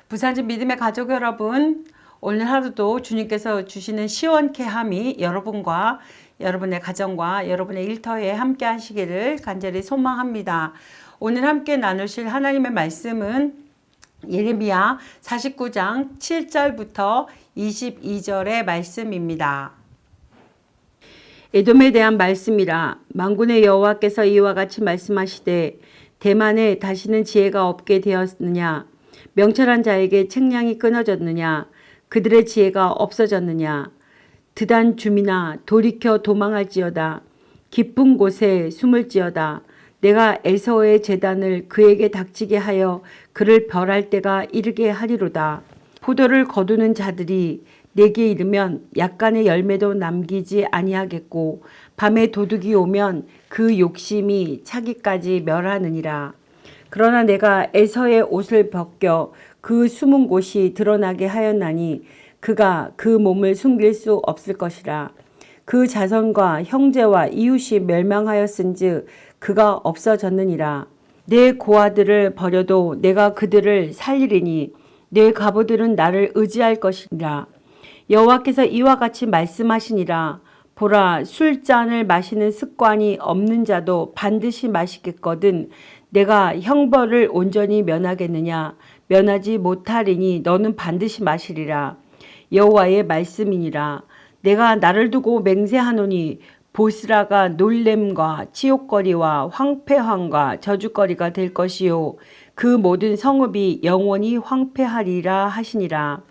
부산집 믿음의 가족 여러분, 오늘 하루도 주님께서 주시는 시원케 함이 여러분과 여러분의 가정과 여러분의 일터에 함께 하시기를 간절히 소망합니다. 오늘 함께 나누실 하나님의 말씀은 예레미야 49장 7절부터 22절의 말씀입니다. 에돔에 대한 말씀이라. 만군의 여호와께서 이와 같이 말씀하시되 대만에 다시는 지혜가 없게 되었느냐? 명철한 자에게 책량이 끊어졌느냐? 그들의 지혜가 없어졌느냐? 드단 주민아, 돌이켜 도망할지어다. 깊은 곳에 숨을지어다. 내가 에서의 재단을 그에게 닥치게 하여 그를 벌할 때가 이르게 하리로다. 포도를 거두는 자들이 내게 이르면 약간의 열매도 남기지 아니하겠고, 밤에 도둑이 오면 그 욕심이 차기까지 멸하느니라. 그러나 내가 에서의 옷을 벗겨 그 숨은 곳이 드러나게 하였나니 그가 그 몸을 숨길 수 없을 것이라. 그 자손과 형제와 이웃이 멸망하였은즉 그가 없어졌느니라. 내 고아들을 버려도 내가 그들을 살리리니 내 과부들은 나를 의지할 것이니라. 여호와께서 이와 같이 말씀하시니라. 보라, 술잔을 마시는 습관이 없는 자도 반드시 마시겠거든 내가 형벌을 온전히 면하겠느냐? 면하지 못하리니 너는 반드시 마시리라. 여호와의 말씀이니라. 내가 나를 두고 맹세하노니 보스라가 놀램과 치욕거리와 황폐함과 저주거리가 될 것이요 그 모든 성읍이 영원히 황폐하리라 하시니라.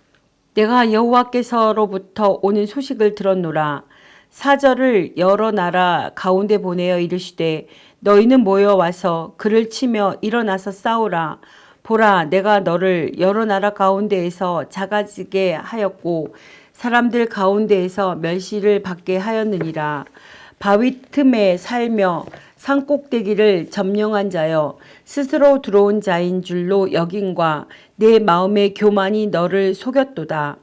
내가 여호와께서로부터 오는 소식을 들었노라. 사절을 여러 나라 가운데 보내어 이르시되 너희는 모여와서 그를 치며 일어나서 싸우라. 보라, 내가 너를 여러 나라 가운데에서 작아지게 하였고 사람들 가운데에서 멸시를 받게 하였느니라. 바위 틈에 살며 산꼭대기를 점령한 자여, 스스로 들어온 자인 줄로 여김과 내 마음의 교만이 너를 속였도다.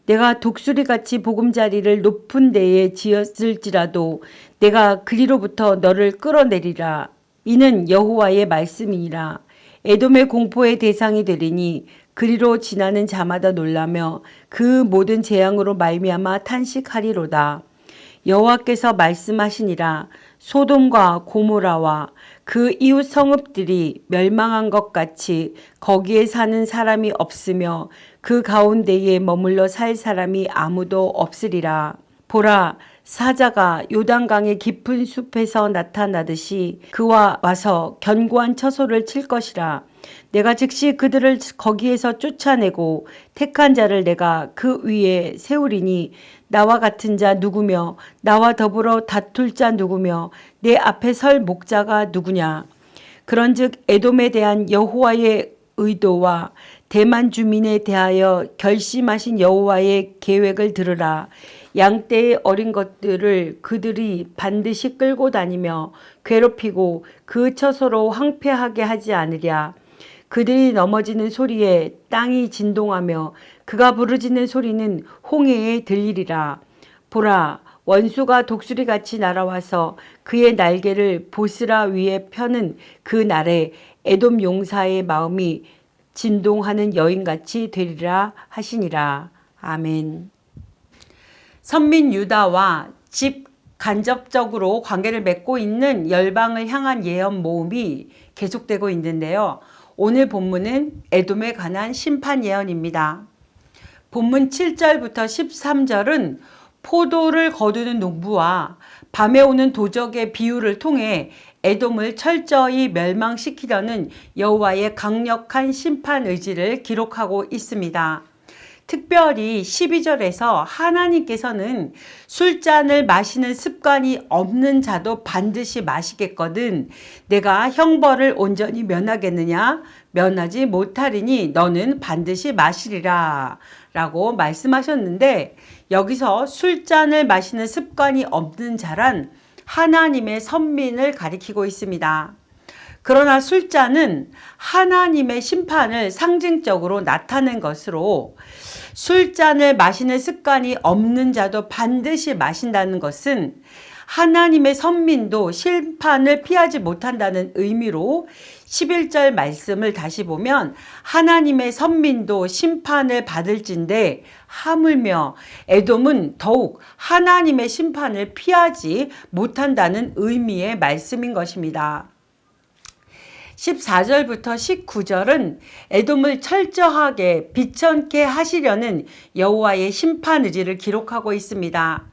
내가 독수리같이 보금자리를 높은 데에 지었을지라도 내가 그리로부터 너를 끌어내리라. 이는 여호와의 말씀이니라. 에돔의 공포의 대상이 되리니 그리로 지나는 자마다 놀라며 그 모든 재앙으로 말미암아 탄식하리로다. 여호와께서 말씀하시니라. 소돔과 고모라와 그 이웃 성읍들이 멸망한 것 같이 거기에 사는 사람이 없으며 그 가운데에 머물러 살 사람이 아무도 없으리라. 보라, 사자가 요단강의 깊은 숲에서 나타나듯이 그와 와서 견고한 처소를 칠 것이라. 내가 즉시 그들을 거기에서 쫓아내고 택한 자를 내가 그 위에 세우리니 나와 같은 자 누구며 나와 더불어 다툴 자 누구며 내 앞에 설 목자가 누구냐. 그런즉 에돔에 대한 여호와의 의도와 대만 주민에 대하여 결심하신 여호와의 계획을 들으라. 양떼의 어린 것들을 그들이 반드시 끌고 다니며 괴롭히고 그 처소로 황폐하게 하지 않으랴. 그들이 넘어지는 소리에 땅이 진동하며 그가 부르짖는 소리는 홍해에 들리리라. 보라, 원수가 독수리같이 날아와서 그의 날개를 보스라 위에 펴는 그 날에 에돔 용사의 마음이 진동하는 여인같이 되리라 하시니라. 아멘. 선민 유다와 집 간접적으로 관계를 맺고 있는 열방을 향한 예언 모음이 계속되고 있는데요. 오늘 본문은 에돔에 관한 심판 예언입니다. 본문 7절부터 13절은 포도를 거두는 농부와 밤에 오는 도적의 비유를 통해 에돔을 철저히 멸망시키려는 여호와의 강력한 심판 의지를 기록하고 있습니다. 특별히 12절에서 하나님께서는 술잔을 마시는 습관이 없는 자도 반드시 마시겠거든 내가 형벌을 온전히 면하겠느냐? 면하지 못하리니 너는 반드시 마시리라 라고 말씀하셨는데, 여기서 술잔을 마시는 습관이 없는 자란 하나님의 선민을 가리키고 있습니다. 그러나 술잔은 하나님의 심판을 상징적으로 나타낸 것으로 술잔을 마시는 습관이 없는 자도 반드시 마신다는 것은 하나님의 선민도 심판을 피하지 못한다는 의미로 11절 말씀을 다시 보면 하나님의 선민도 심판을 받을진대 하물며 에돔은 더욱 하나님의 심판을 피하지 못한다는 의미의 말씀인 것입니다. 14절부터 19절은 에돔을 철저하게 비천케 하시려는 여호와의 심판 의지를 기록하고 있습니다.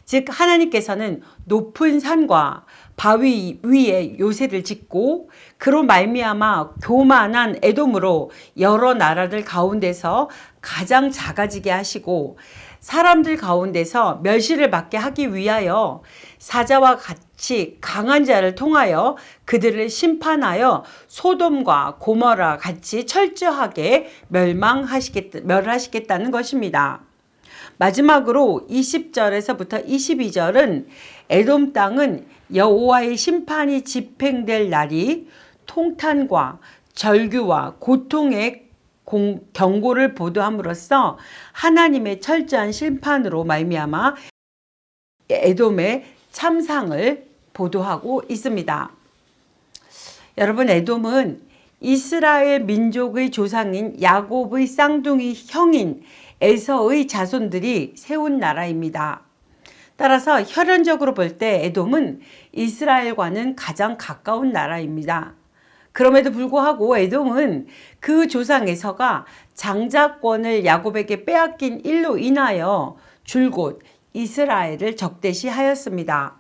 즉 하나님께서는 높은 산과 바위 위에 요새를 짓고 그로 말미암아 교만한 에돔으로 여러 나라들 가운데서 가장 작아지게 하시고 사람들 가운데서 멸시를 받게 하기 위하여 사자와 같이 강한 자를 통하여 그들을 심판하여 소돔과 고모라 같이 철저하게 멸하시겠다는 것입니다. 마지막으로 20절에서부터 22절은 에돔 땅은 여호와의 심판이 집행될 날이 통탄과 절규와 고통의 경고를 보도함으로써 하나님의 철저한 심판으로 말미암아 에돔의 참상을 보도하고 있습니다. 여러분, 에돔은 이스라엘 민족의 조상인 야곱의 쌍둥이 형인 에서의 자손들이 세운 나라입니다. 따라서 혈연적으로 볼 때 에돔은 이스라엘과는 가장 가까운 나라입니다. 그럼에도 불구하고 에돔은 그 조상 에서가 장자권을 야곱에게 빼앗긴 일로 인하여 줄곧 이스라엘을 적대시하였습니다.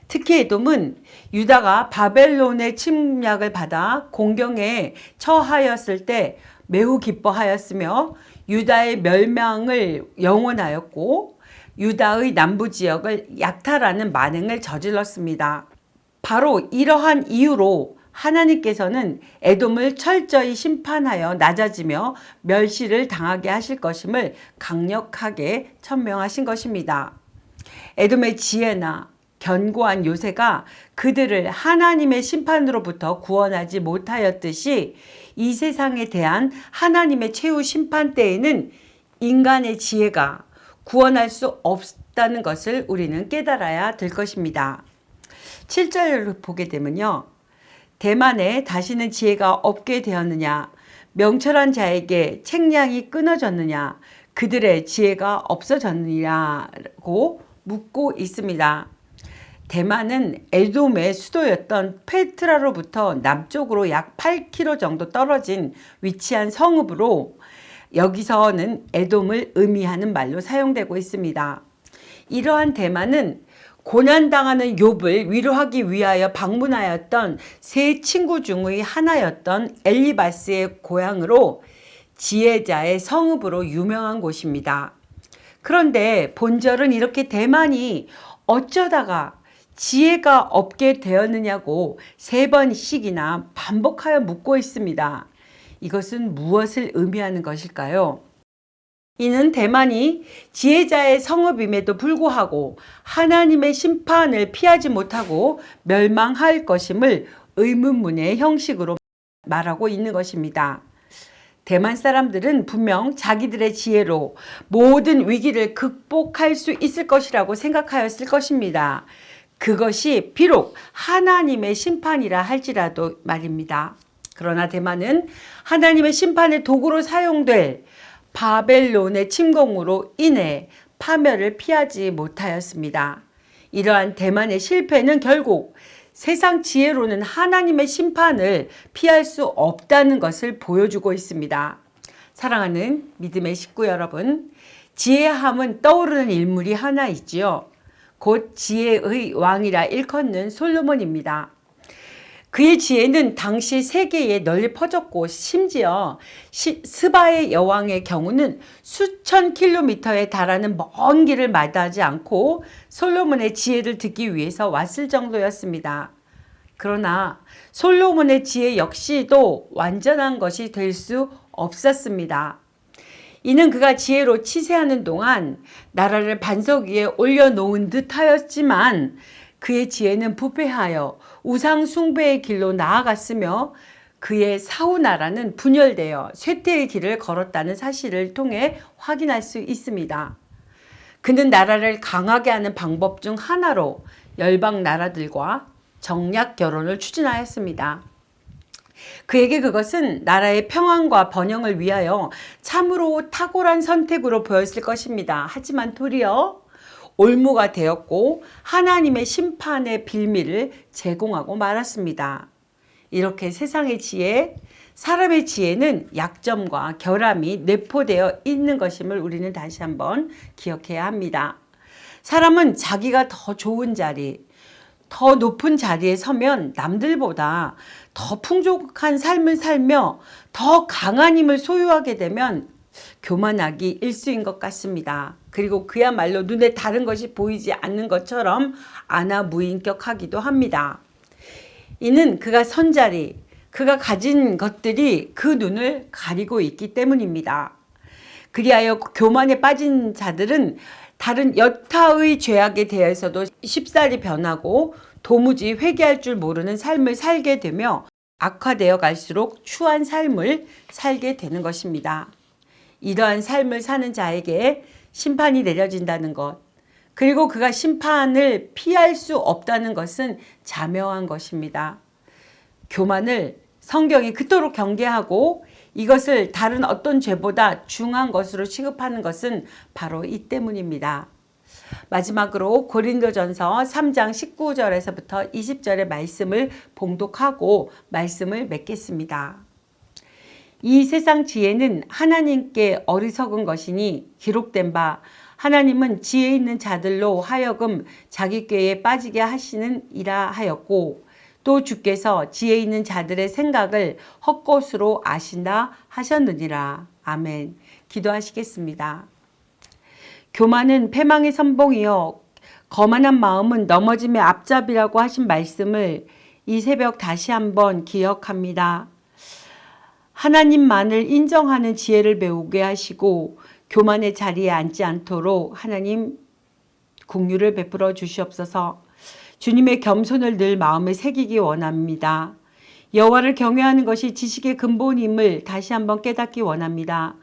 특히 에돔은 유다가 바벨론의 침략을 받아 공경에 처하였을 때 매우 기뻐하였으며 유다의 멸망을 영원하였고 유다의 남부 지역을 약탈하는 만행을 저질렀습니다. 바로 이러한 이유로 하나님께서는 에돔을 철저히 심판하여 낮아지며 멸시를 당하게 하실 것임을 강력하게 천명하신 것입니다. 에돔의 지혜나 견고한 요새가 그들을 하나님의 심판으로부터 구원하지 못하였듯이 이 세상에 대한 하나님의 최후 심판 때에는 인간의 지혜가 구원할 수 없다는 것을 우리는 깨달아야 될 것입니다. 7절을 보게 되면요. 대만에 다시는 지혜가 없게 되었느냐, 명철한 자에게 책량이 끊어졌느냐, 그들의 지혜가 없어졌느냐고 묻고 있습니다. 대만은 에돔의 수도였던 페트라로부터 남쪽으로 약 8km 정도 떨어진 위치한 성읍으로 여기서는 에돔을 의미하는 말로 사용되고 있습니다. 이러한 대만은 고난당하는 욥을 위로하기 위하여 방문하였던 세 친구 중의 하나였던 엘리바스의 고향으로 지혜자의 성읍으로 유명한 곳입니다. 그런데 본절은 이렇게 대만이 어쩌다가 지혜가 없게 되었느냐고 3번씩이나 반복하여 묻고 있습니다. 이것은 무엇을 의미하는 것일까요? 이는 대만이 지혜자의 성읍임에도 불구하고 하나님의 심판을 피하지 못하고 멸망할 것임을 의문문의 형식으로 말하고 있는 것입니다. 대만 사람들은 분명 자기들의 지혜로 모든 위기를 극복할 수 있을 것이라고 생각하였을 것입니다. 그것이 비록 하나님의 심판이라 할지라도 말입니다. 그러나 대만은 하나님의 심판의 도구로 사용될 바벨론의 침공으로 인해 파멸을 피하지 못하였습니다. 이러한 대만의 실패는 결국 세상 지혜로는 하나님의 심판을 피할 수 없다는 것을 보여주고 있습니다. 사랑하는 믿음의 식구 여러분, 지혜함은 떠오르는 인물이 하나 있지요. 곧 지혜의 왕이라 일컫는 솔로몬입니다. 그의 지혜는 당시 세계에 널리 퍼졌고 심지어 스바의 여왕의 경우는 수천 킬로미터에 달하는 먼 길을 마다하지 않고 솔로몬의 지혜를 듣기 위해서 왔을 정도였습니다. 그러나 솔로몬의 지혜 역시도 완전한 것이 될 수 없었습니다. 이는 그가 지혜로 치세하는 동안 나라를 반석 위에 올려놓은 듯 하였지만 그의 지혜는 부패하여 우상 숭배의 길로 나아갔으며 그의 사후 나라는 분열되어 쇠퇴의 길을 걸었다는 사실을 통해 확인할 수 있습니다. 그는 나라를 강하게 하는 방법 중 하나로 열방 나라들과 정략 결혼을 추진하였습니다. 그에게 그것은 나라의 평안과 번영을 위하여 참으로 탁월한 선택으로 보였을 것입니다. 하지만 도리어 올무가 되었고 하나님의 심판의 빌미를 제공하고 말았습니다. 이렇게 세상의 지혜, 사람의 지혜는 약점과 결함이 내포되어 있는 것임을 우리는 다시 한번 기억해야 합니다. 사람은 자기가 더 좋은 자리, 더 높은 자리에 서면 남들보다 더 풍족한 삶을 살며 더 강한 힘을 소유하게 되면 교만하기 일쑤인 것 같습니다. 그리고 그야말로 눈에 다른 것이 보이지 않는 것처럼 안하무인격하기도 합니다. 이는 그가 선 자리, 그가 가진 것들이 그 눈을 가리고 있기 때문입니다. 그리하여 교만에 빠진 자들은 다른 여타의 죄악에 대해서도 쉽사리 변하고 도무지 회개할 줄 모르는 삶을 살게 되며 악화되어 갈수록 추한 삶을 살게 되는 것입니다. 이러한 삶을 사는 자에게 심판이 내려진다는 것, 그리고 그가 심판을 피할 수 없다는 것은 자명한 것입니다. 교만을 성경이 그토록 경계하고 이것을 다른 어떤 죄보다 중한 것으로 취급하는 것은 바로 이 때문입니다. 마지막으로 고린도전서 3장 19절에서부터 20절의 말씀을 봉독하고 말씀을 맺겠습니다. 이 세상 지혜는 하나님께 어리석은 것이니 기록된 바 하나님은 지혜 있는 자들로 하여금 자기 꾀에 빠지게 하시는 이라 하였고 또 주께서 지혜 있는 자들의 생각을 헛것으로 아신다 하셨느니라. 아멘. 기도하시겠습니다. 교만은 패망의 선봉이요 거만한 마음은 넘어짐의 앞잡이라고 하신 말씀을 이 새벽 다시 한번 기억합니다. 하나님만을 인정하는 지혜를 배우게 하시고 교만의 자리에 앉지 않도록 하나님 긍휼을 베풀어 주시옵소서. 주님의 겸손을 늘 마음에 새기기 원합니다. 여호와를 경외하는 것이 지식의 근본임을 다시 한번 깨닫기 원합니다.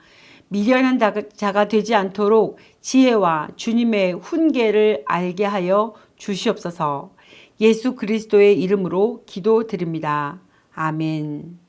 미련한 자가 되지 않도록 지혜와 주님의 훈계를 알게 하여 주시옵소서. 예수 그리스도의 이름으로 기도드립니다. 아멘.